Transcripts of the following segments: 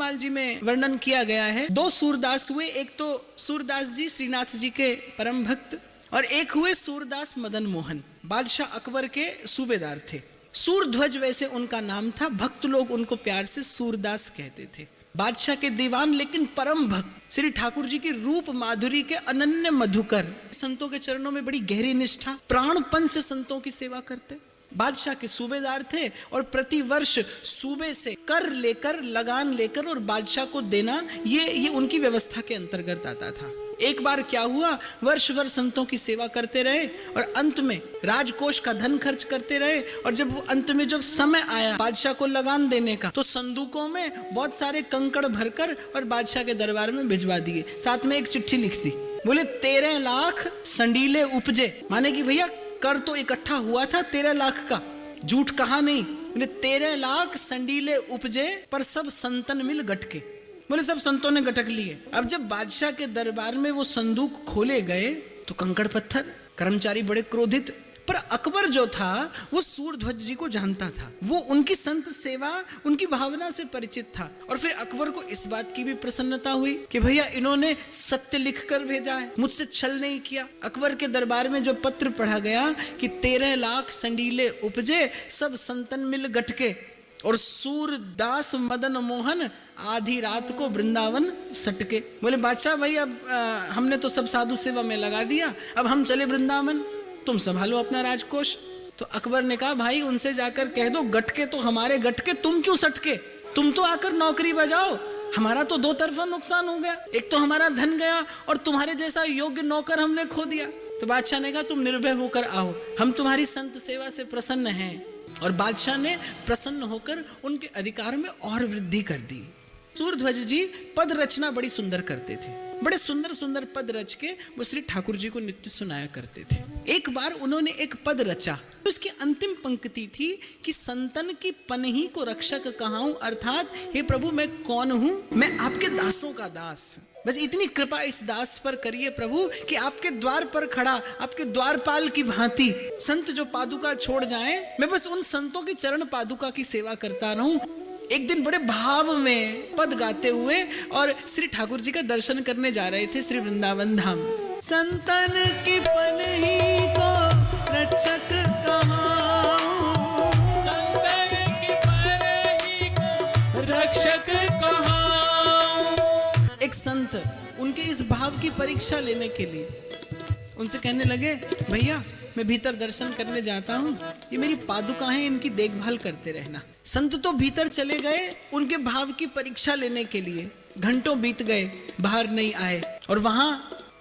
गोलमाल जी में वर्णन किया गया है। 2 सूरदास हुए, एक तो सूरदास जी श्रीनाथ जी के परम भक्त और एक हुए सूरदास मदन मोहन, बादशाह अकबर के सूबेदार थे। सूरध्वज वैसे उनका नाम था, भक्त लोग उनको प्यार से सूरदास कहते थे। बादशाह के दीवान लेकिन परम भक्त, श्री ठाकुर जी की रूप माधुरी के अनन्य मधुकर, संतों के चरणों में बड़ी गहरी निष्ठा, प्राणपन से संतों की सेवा करते। बादशाह के सूबेदार थे और प्रति वर्ष सूबे से कर लेकर, लगान लेकर और बादशाह को देना, ये उनकी व्यवस्था के अंतर्गत आता था। एक बार क्या हुआ, वर्ष भर संतों की सेवा करते रहे और अंत में राजकोष का धन खर्च करते रहे और जब अंत में जब समय आया बादशाह को लगान देने का, तो संदूकों में बहुत सारे कंकड़ भरकर और बादशाह के दरबार में भिजवा दिए। साथ में एक चिट्ठी लिख दी, बोले 13 लाख संडीले उपजे, माने कि भैया कर तो इकट्ठा हुआ था 13 लाख का, झूठ कहा नहीं, बोले 13 लाख संडीले उपजे पर सब संतन मिल गटके, बोले सब संतों ने गटक लिए। अब जब बादशाह के दरबार में वो संदूक खोले गए तो कंकड़ पत्थर, कर्मचारी बड़े क्रोधित। पर अकबर जो था वो सूरध्वज जी को जानता था, वो उनकी संत सेवा, उनकी भावना से परिचित था और फिर अकबर को इस बात की भी प्रसन्नता हुई कि भैया इन्होंने सत्य लिख कर भेजा है, मुझसे छल नहीं किया। अकबर के दरबार में जो पत्र पढ़ा गया कि 13 लाख संडीले उपजे सब संतन मिल गटके और सूरदास मदन मोहन आधी रात को वृंदावन सटके, बोले बादशाह भाई अब हमने तो सब साधु सेवा में लगा दिया, अब हम चले वृंदावन, तुम संभालो अपना राजकोष। तो अकबर ने कहा भाई उनसे जाकर कह दो गटके तो हमारे गटके, तुम क्यों सटके, तुम तो आकर नौकरी बजाओ, हमारा तो 2 तरफा नुकसान हो गया, एक तो हमारा धन गया और तुम्हारे जैसा योग्य नौकर हमने खो दिया। तो बादशाह ने कहा तुम निर्भय होकर आओ, हम तुम्हारी संत सेवा से प्रसन्न हैं। और बादशाह ने प्रसन्न होकर उनके अधिकार में और वृद्धि कर दी। सूरध्वज जी पद रचना बड़ी सुंदर करते थे, बड़े सुंदर सुंदर पद रच के वो श्री ठाकुर जी को नित्य सुनाया करते थे। एक बार उन्होंने एक पद रचा, उसकी अंतिम पंक्ति थी कि संतन की पनही को रक्षक कहाऊं, अर्थात हे प्रभु मैं कौन हूं, मैं आपके दासों का दास, बस इतनी कृपा इस दास पर करिए प्रभु कि आपके द्वार पर खड़ा, आपके द्वारपाल की भांति संत जो पादुका छोड़ जाएं, मैं बस उन संतों की चरण पादुका की सेवा करता रहूं। एक दिन बड़े भाव में पद गाते हुए और श्री ठाकुर जी का दर्शन करने जा रहे थे श्री वृंदावन धाम। संतन की पनही को रक्षक कहाऊं, संतन की पनही को रक्षक कहाऊं। एक संत उनके इस भाव की परीक्षा लेने के लिए उनसे कहने लगे भैया मैं भीतर दर्शन करने जाता हूँ, ये मेरी पादुकाएं इनकी देखभाल करते रहना। संत तो भीतर चले गए उनके भाव की परीक्षा लेने के लिए, घंटों बीत गए बाहर नहीं आए और वहां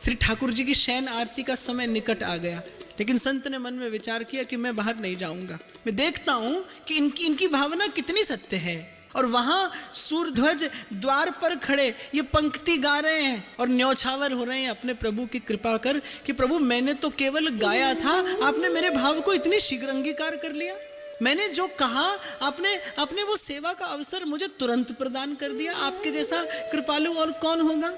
श्री ठाकुर जी की शयन आरती का समय निकट आ गया। लेकिन संत ने मन में विचार किया कि मैं बाहर नहीं जाऊंगा, मैं देखता हूं कि इनकी भावना कितनी सत्य है। और वहां सूरध्वज द्वार पर खड़े ये पंक्ति गा रहे हैं और न्यौछावर हो रहे हैं अपने प्रभु की कृपा कर कि प्रभु मैंने तो केवल गाया था, आपने मेरे भाव को इतनी शीघ्र अंगीकार कर लिया, मैंने जो कहा आपने वो सेवा का अवसर मुझे तुरंत प्रदान कर दिया, आपके जैसा कृपालु और कौन होगा।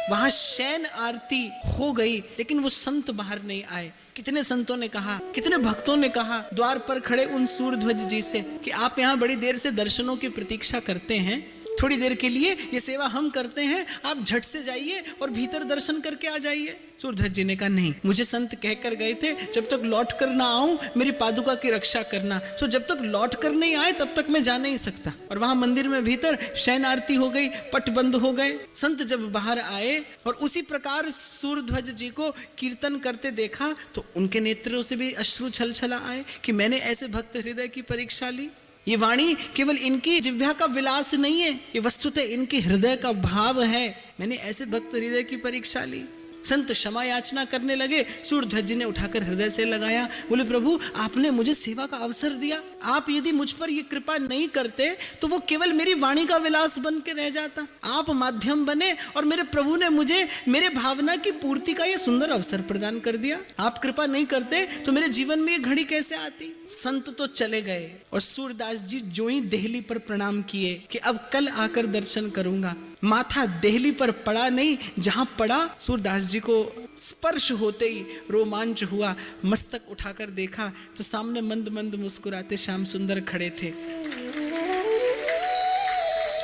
वहां शयन आरती हो गई लेकिन वो संत बाहर नहीं आए। कितने संतों ने कहा, कितने भक्तों ने कहा द्वार पर खड़े उन सूरध्वज जी से कि आप यहाँ बड़ी देर से दर्शनों की प्रतीक्षा करते हैं, थोड़ी देर के लिए ये सेवा हम करते हैं, आप झट से जाइए और भीतर दर्शन करके आ जाइए। सूरध्वज जी ने कहा नहीं, मुझे संत कहकर गए थे जब तक लौट कर ना आऊं मेरी पादुका की रक्षा करना, तो जब तक लौट कर नहीं आए तब तक मैं जा नहीं सकता। और वहां मंदिर में भीतर शयन आरती हो गई, पट बंद हो गए। संत जब बाहर आए और उसी प्रकार सूरध्वज जी को कीर्तन करते देखा तो उनके नेत्रों से भी अश्रु छलछला आए कि मैंने ऐसे भक्त हृदय की परीक्षा ली। ये वाणी केवल इनकी जिह्वा का विलास नहीं है, ये वस्तुतः इनके हृदय का भाव है। मैंने ऐसे भक्त हृदय की परीक्षा ली। संत क्षमा याचना करने लगे, सूरध्वज जी ने उठाकर हृदय से लगाया, बोले प्रभु आपने मुझे सेवा का अवसर दिया, आप यदि मुझ पर ये कृपा नहीं करते तो वो केवल मेरी वाणी का विलास बन के रह जाता। आप माध्यम बने और मेरे प्रभु ने मुझे मेरे भावना की पूर्ति का ये सुंदर अवसर प्रदान कर दिया। आप कृपा नहीं करते तो मेरे जीवन में ये घड़ी कैसे आती। संत तो चले गए और सूरदास जी जो ही देहली पर प्रणाम किए कि अब कल आकर दर्शन करूंगा। माथा देहली पर पड़ा नहीं, जहां पड़ा सूरदास जी को स्पर्श होते ही रोमांच हुआ। मस्तक उठाकर देखा तो सामने मंद मंद मुस्कुराते श्याम सुंदर खड़े थे।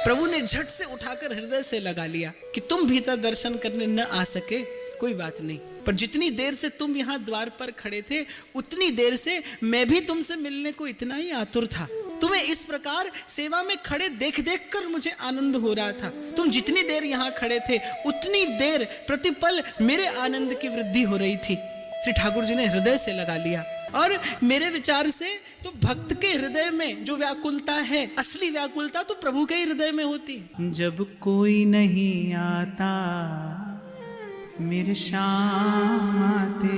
प्रभु ने झट से उठाकर हृदय से लगा लिया कि तुम भीतर दर्शन करने न आ सके, कोई बात नहीं, पर जितनी देर से तुम यहाँ द्वार पर खड़े थे उतनी देर से मैं भी तुमसे मिलने को इतना ही आतुर था। तुम्हें इस प्रकार सेवा में खड़े देख देख कर मुझे आनंद हो रहा था। तुम जितनी देर यहाँ खड़े थे उतनी देर प्रतिपल मेरे आनंद की वृद्धि हो रही थी। श्री ठाकुर जी ने हृदय से लगा लिया। और मेरे विचार से तो भक्त के हृदय में जो व्याकुलता है, असली व्याकुलता तो प्रभु के ही हृदय में होती है। जब कोई नहीं आता मेरे श्याम आते